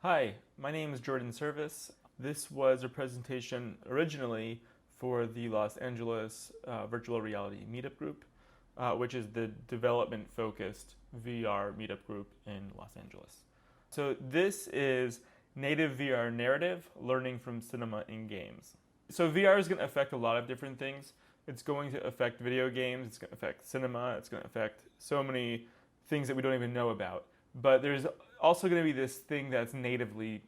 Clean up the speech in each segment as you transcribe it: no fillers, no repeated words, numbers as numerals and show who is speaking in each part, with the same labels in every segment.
Speaker 1: Hi, my name is Jordan Service. This was a presentation originally for the Los Angeles Virtual Reality Meetup Group, which is the development-focused VR meetup group in Los Angeles. So this is native VR narrative, learning from cinema in games. So VR is going to affect a lot of different things. It's going to affect video games, it's going to affect cinema, it's going to affect so many things that we don't even know about. But there's also going to be this thing that's natively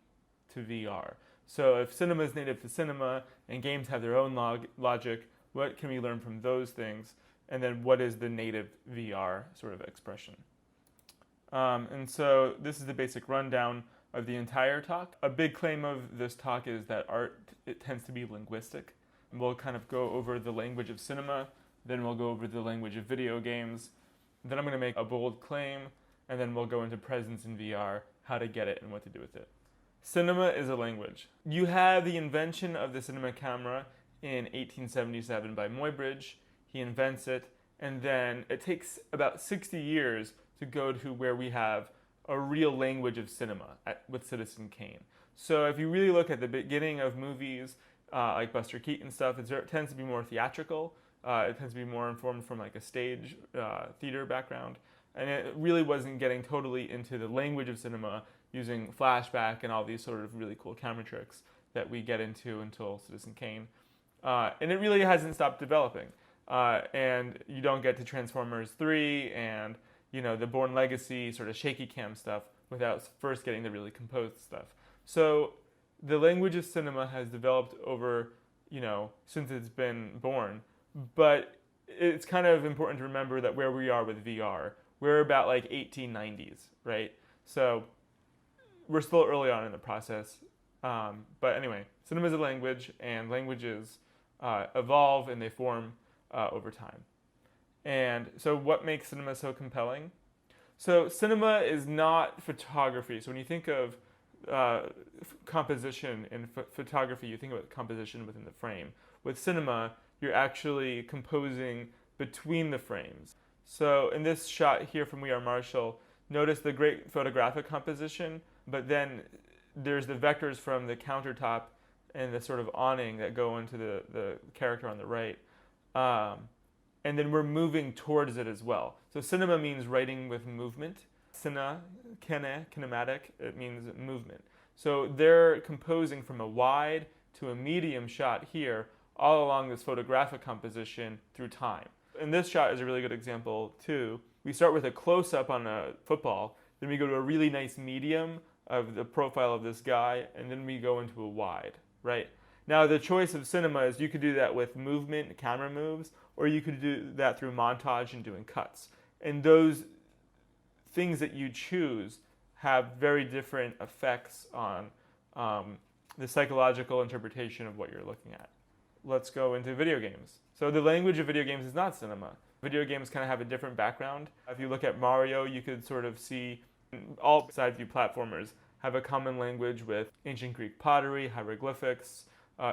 Speaker 1: to VR. So if cinema is native to cinema and games have their own logic, what can we learn from those things? And then what is the native VR sort of expression? And so this is the basic rundown of the entire talk. A big claim of this talk is that art, it tends to be linguistic. And we'll kind of go over the language of cinema, then we'll go over the language of video games, then I'm going to make a bold claim, and then we'll go into presence in VR, how to get it and what to do with it. Cinema is a language. You have the invention of the cinema camera in 1877 by Muybridge. He invents it, and then it takes about 60 years to go to where we have a real language of cinema with Citizen Kane. So if you really look at the beginning of movies like Buster Keaton stuff, it tends to be more theatrical. It tends to be more informed from like a stage theater background. And it really wasn't getting totally into the language of cinema using flashback and all these sort of really cool camera tricks that we get into until Citizen Kane. And it really hasn't stopped developing. And you don't get to Transformers 3 and the Bourne Legacy sort of shaky cam stuff without first getting the really composed stuff. So the language of cinema has developed over, since it's been born. But it's kind of important to remember that where we are with VR, we're about like 1890s, right? So we're still early on in the process. But anyway, cinema is a language, and languages evolve and they form over time. And so what makes cinema so compelling? So cinema is not photography. So when you think of composition in photography, you think about composition within the frame. With cinema, you're actually composing between the frames. So in this shot here from We Are Marshall, notice the great photographic composition, but then there's the vectors from the countertop and the sort of awning that go into the character on the right. And then we're moving towards it as well. So cinema means writing with movement. Kinematic, it means movement. So they're composing from a wide to a medium shot here, all along this photographic composition through time. And this shot is a really good example too. We start with a close-up on a football, then we go to a really nice medium of the profile of this guy, and then we go into a wide, right? Now the choice of cinema is you could do that with movement, camera moves, or you could do that through montage and doing cuts. And those things that you choose have very different effects on the psychological interpretation of what you're looking at. Let's go into video games. So the language of video games is not cinema. Video games kind of have a different background. If you look at Mario, you could sort of see all side view platformers have a common language with ancient Greek pottery, hieroglyphics,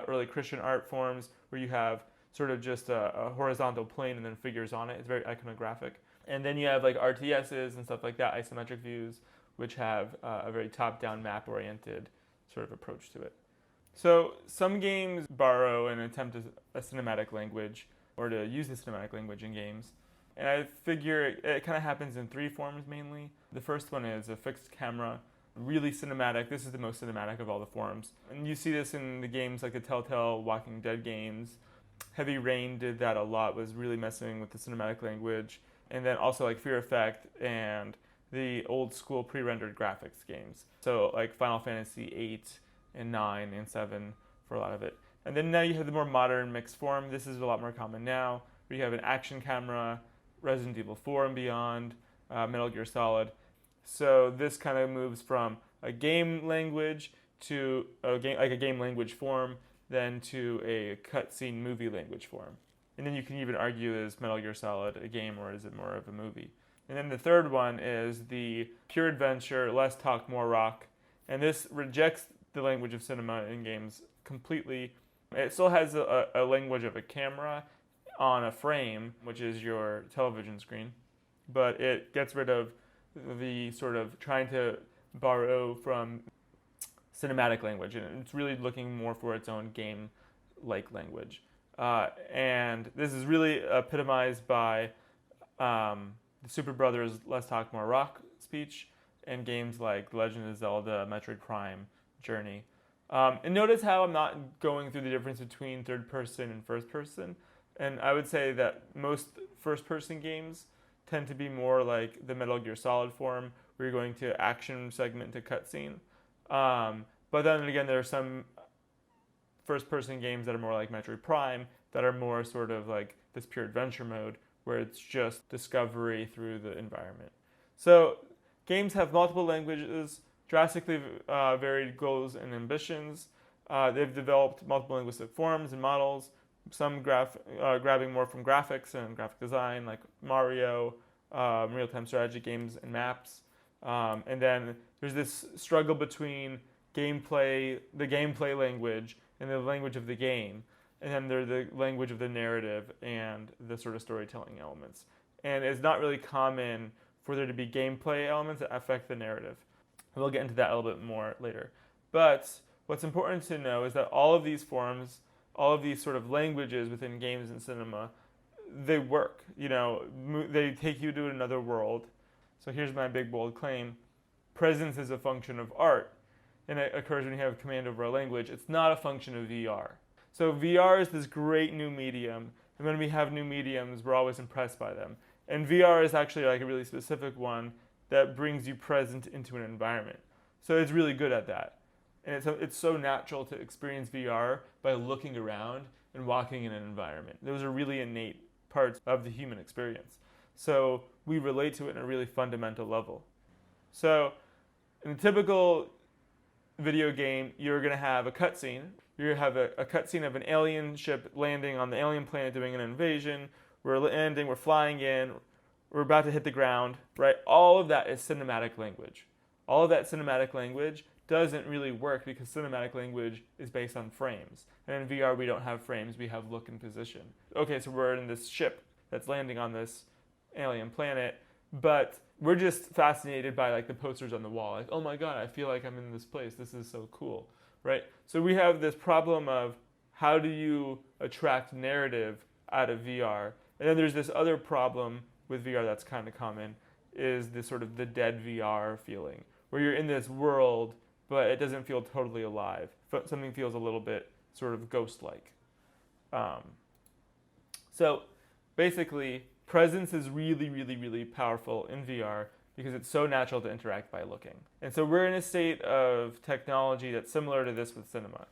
Speaker 1: early Christian art forms, where you have sort of just a horizontal plane and then figures on it. It's very iconographic. And then you have like RTSs and stuff like that, isometric views, which have a very top-down map-oriented sort of approach to it. So some games borrow and attempt a cinematic language, or to use the cinematic language in games. And I figure it kind of happens in three forms mainly. The first one is a fixed camera, really cinematic. This is the most cinematic of all the forms. And you see this in the games like the Telltale Walking Dead games. Heavy Rain did that a lot, was really messing with the cinematic language. And then also like Fear Effect and the old school pre-rendered graphics games. So like Final Fantasy 8 and 9 and 7 for a lot of it. And then now you have the more modern mixed form. This is a lot more common now, where you have an action camera, Resident Evil 4 and beyond, Metal Gear Solid. So this kind of moves from a game language to a game language form, then to a cutscene movie language form. And then you can even argue, is Metal Gear Solid a game or is it more of a movie? And then the third one is the pure adventure, less talk, more rock. And this rejects the language of cinema in games completely. It still has a language of a camera on a frame, which is your television screen, but it gets rid of the sort of trying to borrow from cinematic language, and it's really looking more for its own game-like language. And this is really epitomized by the Super Brothers' Let's Talk More Rock speech and games like The Legend of Zelda, Metroid Prime, Journey. And notice how I'm not going through the difference between third person and first person. And I would say that most first person games tend to be more like the Metal Gear Solid form, where you're going to action segment to cutscene. But then again, there are some first person games that are more like Metroid Prime that are more sort of like this pure adventure mode, where it's just discovery through the environment. So games have multiple languages, drastically varied goals and ambitions. They've developed multiple linguistic forms and models, some grabbing more from graphics and graphic design, like Mario, real-time strategy games and maps. And then there's this struggle between the gameplay language and the language of the game. And then there's the language of the narrative and the sort of storytelling elements. And it's not really common for there to be gameplay elements that affect the narrative. We'll get into that a little bit more later. But what's important to know is that all of these forms, all of these sort of languages within games and cinema, they work. They take you to another world. So here's my big bold claim. Presence is a function of art, and it occurs when you have command over a language. It's not a function of VR. So VR is this great new medium, and when we have new mediums, we're always impressed by them. And VR is actually like a really specific one that brings you present into an environment. So it's really good at that. And it's so natural to experience VR by looking around and walking in an environment. Those are really innate parts of the human experience. So we relate to it in a really fundamental level. So in a typical video game, you're going to have a cutscene. You're going to have a cutscene of an alien ship landing on the alien planet doing an invasion. We're landing, we're flying in, we're about to hit the ground, right? All of that is cinematic language. All of that cinematic language doesn't really work because cinematic language is based on frames. And in VR, we don't have frames, we have look and position. Okay, so we're in this ship that's landing on this alien planet, but we're just fascinated by like the posters on the wall. Like, oh my God, I feel like I'm in this place. This is so cool, right? So we have this problem of how do you attract narrative out of VR? And then there's this other problem with VR that's kind of common, is this sort of the dead VR feeling, where you're in this world, but it doesn't feel totally alive. Something feels a little bit sort of ghost-like. So basically, presence is really, really, really powerful in VR because it's so natural to interact by looking. And so we're in a state of technology that's similar to this with cinema.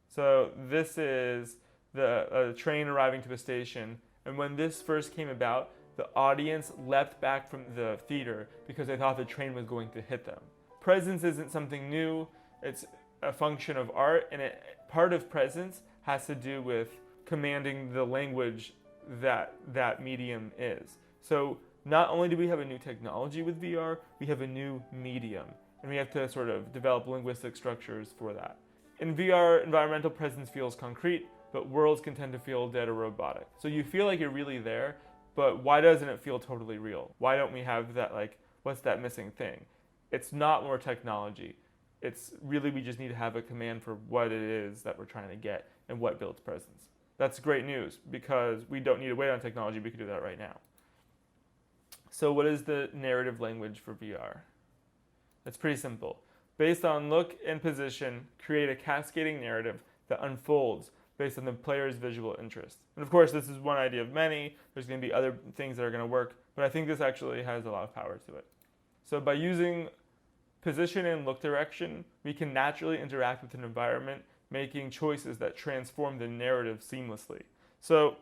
Speaker 1: So this is the train arriving to the station, and when this first came about, the audience leapt back from the theater because they thought the train was going to hit them. Presence isn't something new, it's a function of art, and part of presence has to do with commanding the language that that medium is. So not only do we have a new technology with VR, we have a new medium, and we have to sort of develop linguistic structures for that. In VR, environmental presence feels concrete, but worlds can tend to feel dead or robotic. So you feel like you're really there, but why doesn't it feel totally real? Why don't we have that, like, what's that missing thing? It's not more technology. It's really, we just need to have a command for what it is that we're trying to get and what builds presence. That's great news because we don't need to wait on technology. We can do that right now. So what is the narrative language for VR? It's pretty simple. Based on look and position, create a cascading narrative that unfolds based on the player's visual interest. And of course, this is one idea of many. There's going to be other things that are going to work, but I think this actually has a lot of power to it. So by using position and look direction, we can naturally interact with an environment, making choices that transform the narrative seamlessly. So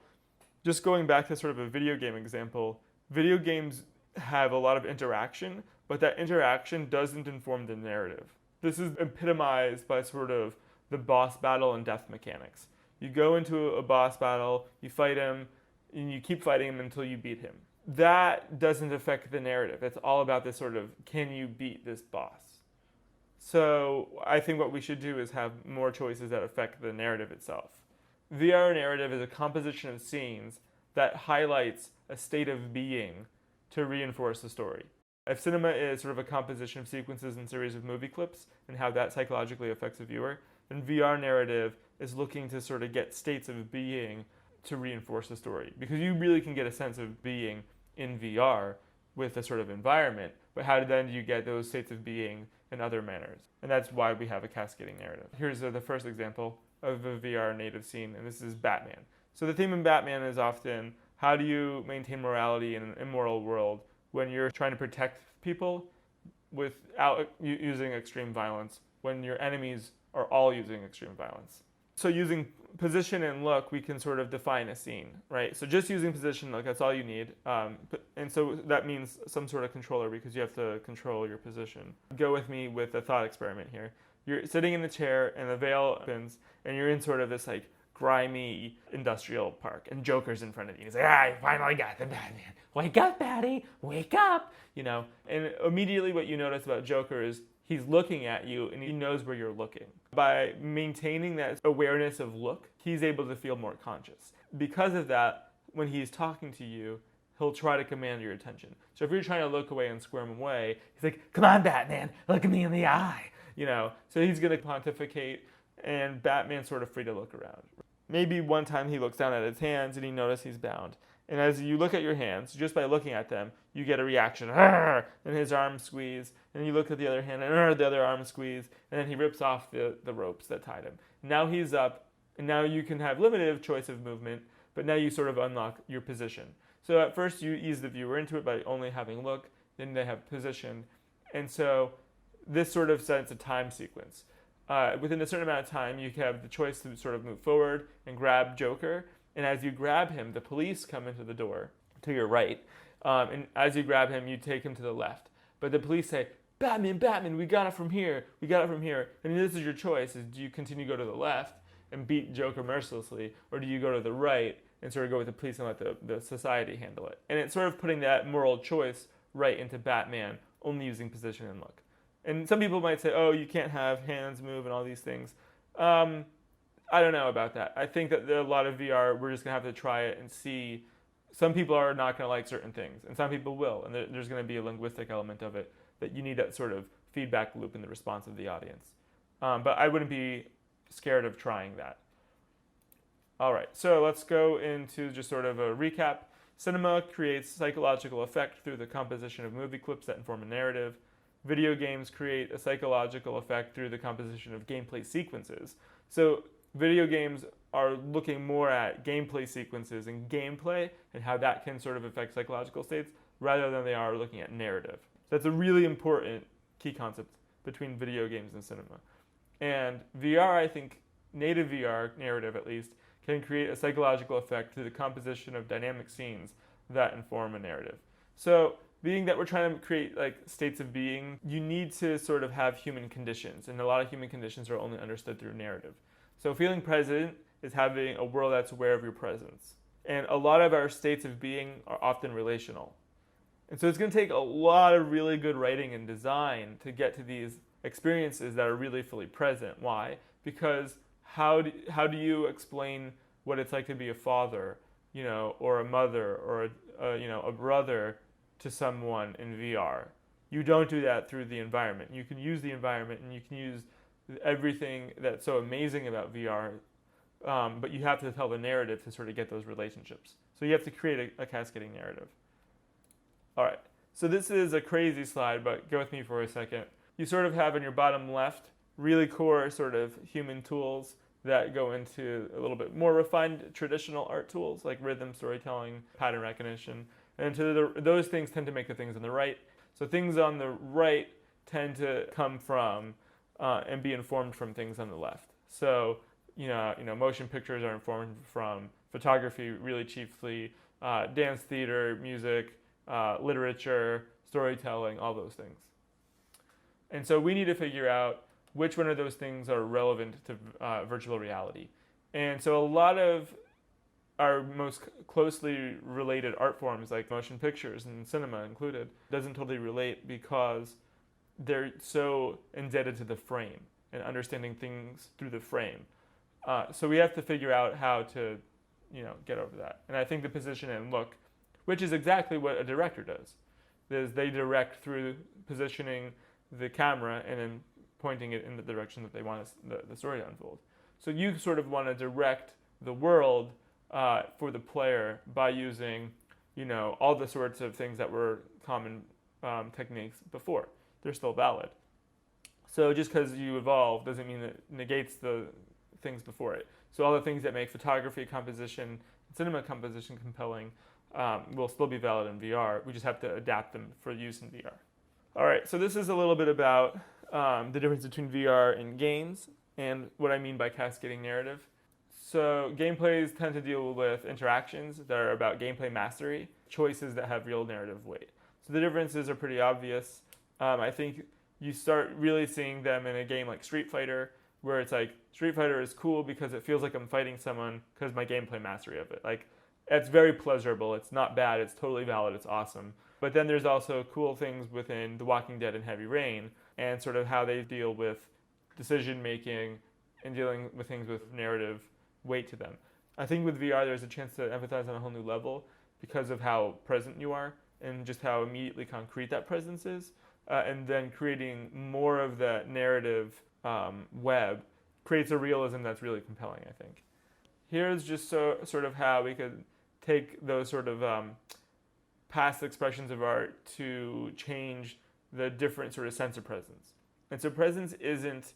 Speaker 1: just going back to sort of a video game example, video games have a lot of interaction, but that interaction doesn't inform the narrative. This is epitomized by sort of the boss battle and death mechanics. You go into a boss battle, you fight him, and you keep fighting him until you beat him. That doesn't affect the narrative. It's all about this sort of, can you beat this boss? So I think what we should do is have more choices that affect the narrative itself. VR narrative is a composition of scenes that highlights a state of being to reinforce the story. If cinema is sort of a composition of sequences and series of movie clips and how that psychologically affects the viewer, then VR narrative is looking to sort of get states of being to reinforce the story. Because you really can get a sense of being in VR with a sort of environment, but how then do you get those states of being in other manners? And that's why we have a cascading narrative. Here's the first example of a VR native scene, and this is Batman. So the theme in Batman is often, how do you maintain morality in an immoral world when you're trying to protect people without using extreme violence, when your enemies are all using extreme violence? So using position and look, we can sort of define a scene, right? So just using position and look, that's all you need. And so that means some sort of controller, because you have to control your position. Go with me with a thought experiment here. You're sitting in a chair and the veil opens and you're in sort of this like grimy industrial park, and Joker's in front of you. He's like, I finally got the Batman. Wake up, Batty, wake up. And immediately what you notice about Joker is he's looking at you and he knows where you're looking. By maintaining that awareness of look, he's able to feel more conscious. Because of that, when he's talking to you, he'll try to command your attention. So if you're trying to look away and squirm away, he's like, come on, Batman, look at me in the eye. So he's going to pontificate, and Batman's sort of free to look around. Maybe one time he looks down at his hands and he notices he's bound. And as you look at your hands, just by looking at them, you get a reaction. And his arm squeeze. And you look at the other hand, and the other arm squeeze. And then he rips off the ropes that tied him. Now he's up, and now you can have limited choice of movement, but now you sort of unlock your position. So at first you ease the viewer into it by only having look, then they have position. And so this sort of sets a time sequence. Within a certain amount of time, you have the choice to sort of move forward and grab Joker. And as you grab him, the police come into the door to your right. And as you grab him, you take him to the left. But the police say, Batman, Batman, we got it from here. We got it from here. And this is your choice. Do you continue to go to the left and beat Joker mercilessly? Or do you go to the right and sort of go with the police and let the society handle it? And it's sort of putting that moral choice right into Batman, only using position and look. And some people might say, oh, you can't have hands move and all these things. I don't know about that. I think that a lot of VR, we're just going to have to try it and see. Some people are not going to like certain things, and some people will. And there's going to be a linguistic element of it that you need that sort of feedback loop in the response of the audience. But I wouldn't be scared of trying that. All right, so let's go into just sort of a recap. Cinema creates psychological effect through the composition of movie clips that inform a narrative. Video games create a psychological effect through the composition of gameplay sequences. So video games are looking more at gameplay sequences and gameplay and how that can sort of affect psychological states rather than they are looking at narrative. So that's a really important key concept between video games and cinema. And VR, I think, native VR narrative at least, can create a psychological effect through the composition of dynamic scenes that inform a narrative. So being that we're trying to create like states of being, you need to sort of have human conditions, and a lot of human conditions are only understood through narrative. So feeling present is having a world that's aware of your presence. And a lot of our states of being are often relational. And so it's going to take a lot of really good writing and design to get to these experiences that are really fully present. Why? Because how do you explain what it's like to be a father, or a mother, or a brother to someone in VR? You don't do that through the environment. You can use the environment and you can use everything that's so amazing about VR, but you have to tell the narrative to sort of get those relationships. So you have to create a cascading narrative. All right, so this is a crazy slide, but go with me for a second. You sort of have in your bottom left really core sort of human tools that go into a little bit more refined traditional art tools like rhythm, storytelling, pattern recognition. And those things tend to make the things on the right. So things on the right tend to come from and be informed from things on the left. So, motion pictures are informed from photography, really chiefly, dance theater, music, literature, storytelling, all those things. And so we need to figure out which one of those things are relevant to virtual reality. And so a lot of our most closely related art forms, like motion pictures and cinema included, doesn't totally relate because they're so indebted to the frame and understanding things through the frame. So we have to figure out how to, get over that. And I think the position and look, which is exactly what a director does. is they direct through positioning the camera and then pointing it in the direction that they want the story to unfold. So you sort of want to direct the world for the player by using, all the sorts of things that were common techniques before. They're still valid. So just because you evolve doesn't mean that it negates the things before it. So all the things that make photography, composition, cinema composition compelling will still be valid in VR. We just have to adapt them for use in VR. All right, so this is a little bit about the difference between VR and games and what I mean by cascading narrative. So gameplays tend to deal with interactions that are about gameplay mastery, choices that have real narrative weight. So the differences are pretty obvious. I think you start really seeing them in a game like Street Fighter, where it's like, Street Fighter is cool because it feels like I'm fighting someone because of my gameplay mastery of it. Like, it's very pleasurable, it's not bad, it's totally valid, it's awesome. But then there's also cool things within The Walking Dead and Heavy Rain, and sort of how they deal with decision making and dealing with things with narrative weight to them. I think with VR there's a chance to empathize on a whole new level because of how present you are and just how immediately concrete that presence is. And then creating more of the narrative web creates a realism that's really compelling, I think. Here's just sort of how we could take those sort of past expressions of art to change the different sort of sense of presence. And so presence isn't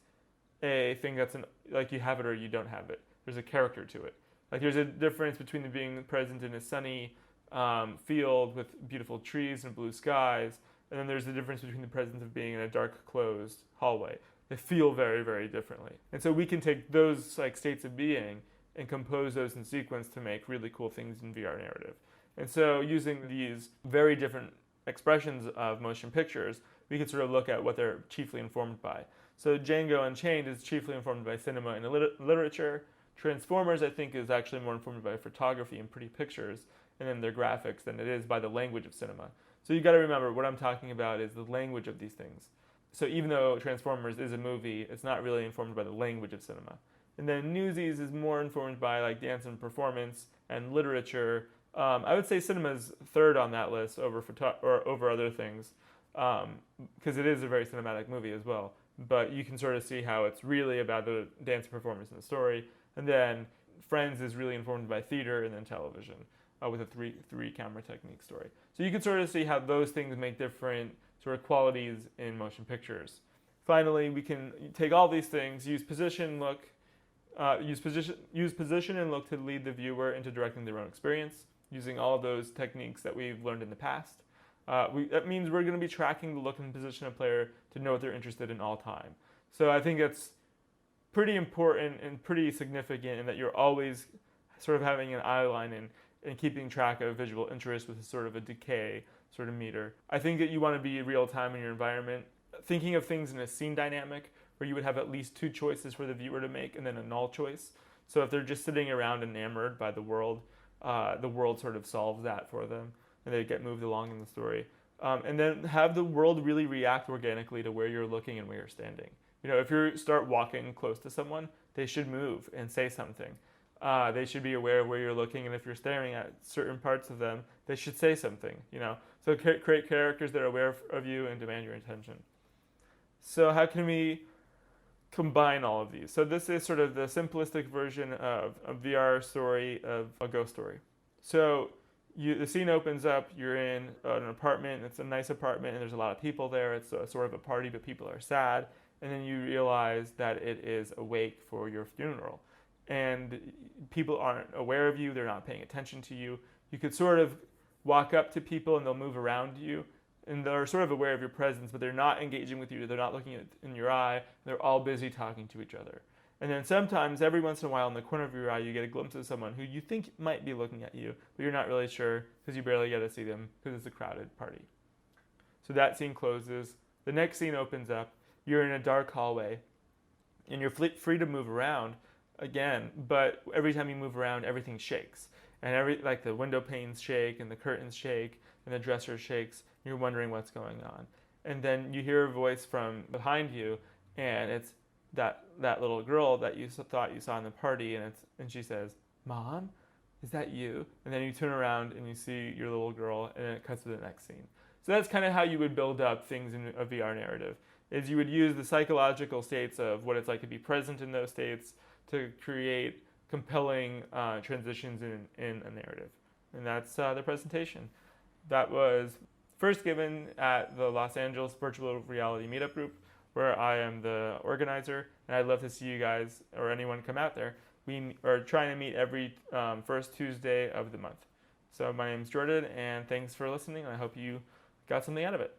Speaker 1: a thing that's like you have it or you don't have it. There's a character to it. Like there's a difference between being present in a sunny field with beautiful trees and blue skies, and then there's the difference between the presence of being in a dark, closed hallway. They feel very, very differently. And so we can take those like states of being and compose those in sequence to make really cool things in VR narrative. And so using these very different expressions of motion pictures, we can sort of look at what they're chiefly informed by. So Django Unchained is chiefly informed by cinema and literature. Transformers, I think, is actually more informed by photography and pretty pictures and then their graphics than it is by the language of cinema. So you got to remember what I'm talking about is the language of these things. So even though Transformers is a movie, it's not really informed by the language of cinema. And then Newsies is more informed by like dance and performance and literature. I would say cinema is third on that list over over other things because it is a very cinematic movie as well. But you can sort of see how it's really about the dance and performance and the story. And then Friends is really informed by theater and then television with a three camera technique story. So you can sort of see how those things make different sort of qualities in motion pictures. Finally, we can take all these things, use position and look to lead the viewer into directing their own experience, using all of those techniques that we've learned in the past. That means we're going to be tracking the look and position of a player to know what they're interested in all time. So I think it's pretty important and pretty significant in that you're always sort of having an eye line and keeping track of visual interest with sort of a decay sort of meter. I think that you want to be real time in your environment, thinking of things in a scene dynamic where you would have at least two choices for the viewer to make and then a null choice. So if they're just sitting around enamored by the world sort of solves that for them and they get moved along in the story. And then have the world really react organically to where you're looking and where you're standing. If you start walking close to someone, they should move and say something. They should be aware of where you're looking, and if you're staring at certain parts of them, they should say something, So create characters that are aware of you and demand your attention. So how can we combine all of these? So this is sort of the simplistic version of a VR story of a ghost story. So the scene opens up, you're in an apartment, it's a nice apartment, and there's a lot of people there. It's sort of a party, but people are sad. And then you realize that it is a wake for your funeral. And people aren't aware of you, they're not paying attention to you. You could sort of walk up to people and they'll move around you, and they're sort of aware of your presence, but they're not engaging with you, they're not looking in your eye, they're all busy talking to each other. And then sometimes, every once in a while, in the corner of your eye, you get a glimpse of someone who you think might be looking at you, but you're not really sure because you barely get to see them because it's a crowded party. So that scene closes, the next scene opens up, you're in a dark hallway, and you're free to move around again, but every time you move around, everything shakes. And like the window panes shake, and the curtains shake, and the dresser shakes, and you're wondering what's going on. And then you hear a voice from behind you, and it's that little girl that you thought you saw in the party, and she says, "Mom, is that you?" And then you turn around and you see your little girl, and then it cuts to the next scene. So that's kind of how you would build up things in a VR narrative, is you would use the psychological states of what it's like to be present in those states to create compelling transitions in a narrative. And that's the presentation. That was first given at the Los Angeles Virtual Reality Meetup Group, where I am the organizer, and I'd love to see you guys or anyone come out there. We are trying to meet every first Tuesday of the month. So my name's Jordan, and thanks for listening. I hope you got something out of it.